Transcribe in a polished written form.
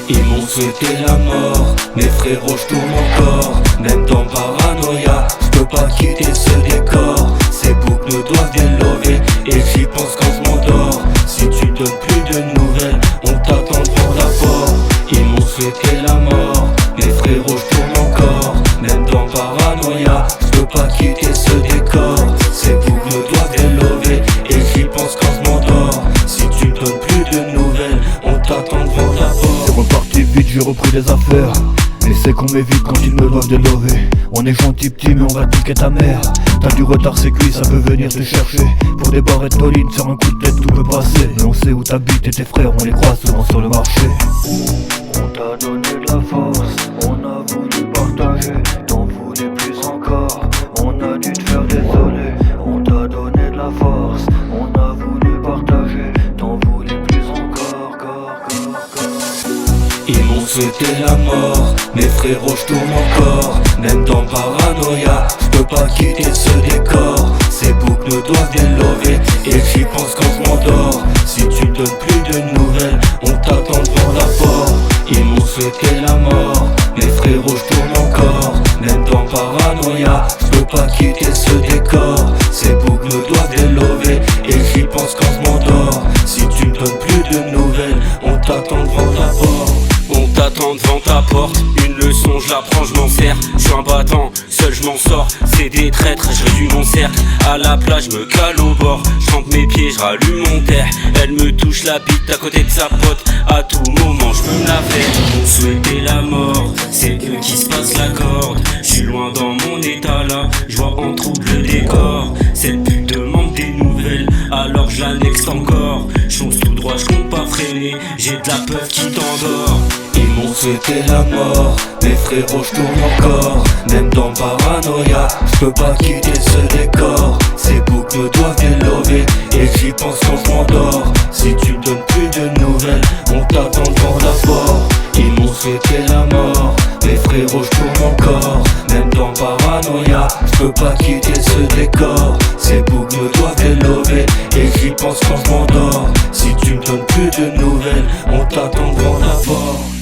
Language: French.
Ils m'ont souhaité la mort, mes frérots je tourne encore. Même dans paranoïa, je peux pas quitter ce décor. Ces boucles doivent délover et j'y pense quand je m'endors. Si tu donnes plus de nouvelles, on t'attend devant la porte. Ils m'ont souhaité la mort, mes frérots je tourne encore. Même dans paranoïa, je peux pas quitter ce décor. Ces boucles doivent délover et j'y pense quand je m'endors. Si tu donnes plus de nouvelles, on t'attend devant la porte. C'est reparti vite, j'ai repris les affaires. Mais c'est qu'on m'évite quand ils me doivent délover. On est gentil petit mais on va niquer ta mère. T'as du retard c'est cuit, ça peut venir te chercher. Pour des barrettes Pauline, sur un coup de tête tout peut passer. Mais on sait où t'habites et tes frères, on les croise souvent sur le marché. On t'a donné de la force, on a voulu partager. T'en voulais plus encore, on a dû te faire désoler. On t'a donné de la force, on a voulu partager. T'en voulais plus encore, Ils m'ont souhaité la mort, mes frérots je tourne encore. Même dans paranoïa, je peux pas quitter ce décor. Ces boucles doivent délover et j'y pense quand je m'endors. Si tu donnes plus de nouvelles, on t'attend devant la porte. Ils m'ont souhaité la mort, mes frérots je tourne encore. Même dans paranoïa, je peux pas quitter ce décor. Ces boucles doivent délover et j'y pense quand je m'endors. Si tu me donnes plus de nouvelles, on t'attend devant la porte. On t'attend devant ta porte, une leçon je la prends, je m'en sers. Je suis un battant, seul je m'en sors. C'est des traîtres, je réduis mon cercle. À la plage, je me cale au bord. Je trempe mes pieds, je rallume mon terre. Elle me touche la bite à côté de sa pote. À tout moment, je peux me la faire. Ils m'ont souhaité la mort, c'est eux qui se passent la corde. Je suis loin dans mon état là, je vois en trouble le décor. Cette pute demande des nouvelles, alors je l'annexe encore. Je fonce tout droit, je compte pas freiner, j'ai de la peur qui t'endort. Ils m'ont souhaité la mort, mes frérots je tourne encore. Même dans paranoïa, je peux pas quitter ce décor. Ces boucles doivent délover et j'y pense quand je m'endors. Si tu me donnes plus de nouvelles, on t'attend devant la porte. Ils m'ont souhaité la mort, mes frérots je tourne encore. Même dans paranoïa, je peux pas quitter ce décor. Ces boucles doivent délover et j'y pense quand je m'endors. Si tu me donnes plus de nouvelles, on t'attend devant la porte.